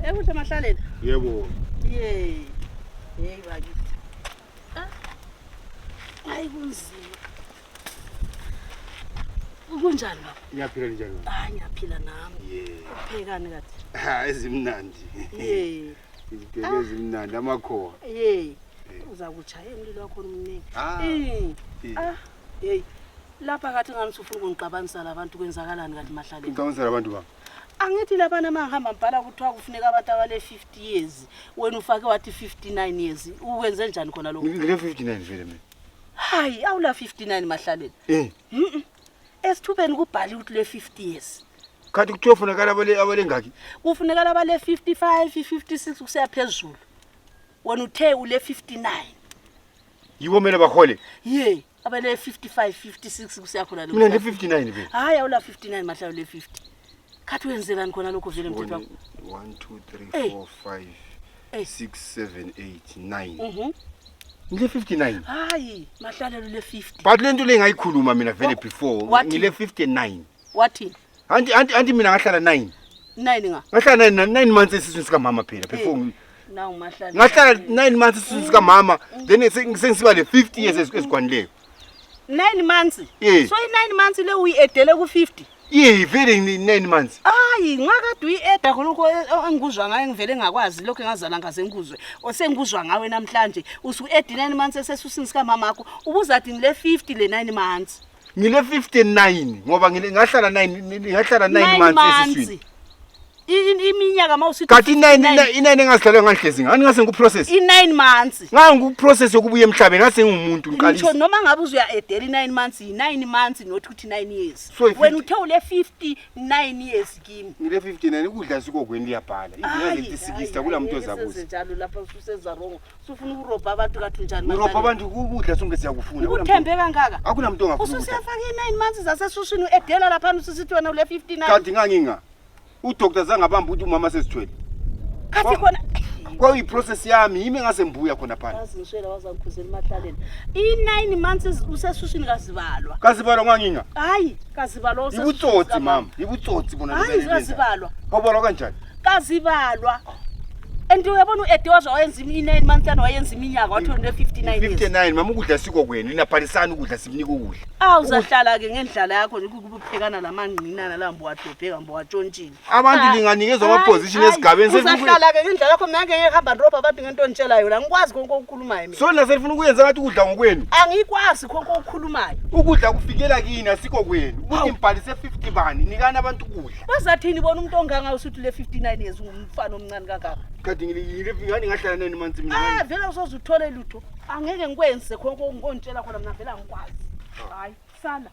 Ekuhle Mahlaleni. Yebo. Hey bakithi. Hayi kunzima. Kunjani baba? Ngiyaphila njani? Ngiyaphila nami. Uphekani kathi? Ezimnandi. Izipheke ezimnandi amakhowa. Uza kuchaya umlilo wakho omningi. Hey. Lapha kathi ngani ufuna ukungixabanisa labantu kwenzakalani kathi Mahlaleni? Ngicabanga labantu ba. Angithi labana mangihamba mbhala kuthiwa kufuneka abantu abale 50 years. Wena ufake wathi 59 years. Uwenze njani khona lokho? Ngile 59 vele mina. Hayi, awula 59 Mahlaleni. Esithubeni kubhali ukuthi le 50 years. Kanti kuthiwa kufuneka abale ngaki? Kufuneka abale 55, 56 kusiya phezulu. Wena uthe ule 59. Yibo mina bahole? Abale 55, 56 kusiya khona lokho. Mina ngi 59 vele. Hayi, awula 59 Mahlaleni le 50. Kathi wenzelani khona lokho vele mthethwa wakho? 1 2 3 4 5 6 7 8 9. Ngile 59. Hayi, Mahlaleni le 50. But lento le ngayikhuluma mina vele before ngile 59. Wathi? Anti mina ngahlala 9. 9 nga. Ngahlala 9 months esiswini sika mama phela before Nawu Mahlaleni. ngahlala 9 months esiswini sika mama then sengisiba le 50 years esigwanileko. 9 months. So i9 months le uyiedele ku 50. Vele 9 months. Hayi, ngakade uyieda khonoko engikuzwa ngaye ngivele ngakwazi lokho engazala ngaze ngikuzwe. Osengikuzwa ngawe namhlanje usu edi 9 months esesusini sika mamakho ubuzathi ngile 50 le 9 months. Ngile 59 ngoba ngahlala 9 months esiswini. Iminyaka mawusithi Kathi 9 engasidlalwa ngangihlezi ngani ngase ngiprocess. I9 months. Ngangiprocess yokubuya emhlabeni ngase ngumuntu ngisho noma ngabe uzuya edela i9 months i9 months not ukuthi 9 years. Wena uthe ule 59 years kimi. Ngile 59 ukudla sikogweni liyabhala. Ingeke sisikista kula muntu ozabuza. Senze njalo lapha ususenza wrong. Sufuna ukurobha abantu kathi njani manje. Urobha abantu ukudla sonke siyakufuna. Uthembe kangaka? Akuna muntu ongafuna. Ususiyafaka i9 months zasesushini edela lapha ususithi wena ule 59. Kanti nganginga. Udoktor zangabamba ukuthi umama sesithwele. Kathi khona kwa iprocess yami yimi ngase mbuya khona phala. Ngizishela wazangikhuzela Mahlaleni. I9 months usesushini kazibalwa. Kazibalwa nganginga? Hayi, kazibalwa usesushini. Ibutsotsi mama, ibutsotsi bona lezi. Hayi, kazibalwa. Awubalwa kanjani? Kazibalwa. And uyabona uEdie wazo wayenza i9 months yana wayenza iminyaka wathi une 59 years. 59 mama ukudla sikogweni linabhalisana ukudla sibunika ukudla. Uzahlala ke ngendlala yakho ukuphekana lamanqinana lambo wadobheka mbo watshontshile. Abantu linganikezwa ama position esigabeni uzahlala ke ngendlala yakho mina ngeke ngihamba ndroba abantu ngento ngitshela yona ngikwazi konke ukukhulumayo mina. So la selifuna ukuyenza ngathi ukudla ngokwenu. Angikwazi konke ukukhulumayo. Ukudla kufikela kini asikogweni. Ukuthi mbhalise 50 bani nikana abantu ukudla. Bazathini bona umuntu onganga usuthi le 59 years ungumfana omncane kangaka. Kanti ngani ngahlala 9 months mina. Vele usoze uthole lutho. Angeke ngikwenze konke ngikontshela khona mina vele angikwazi. Hayi, sala.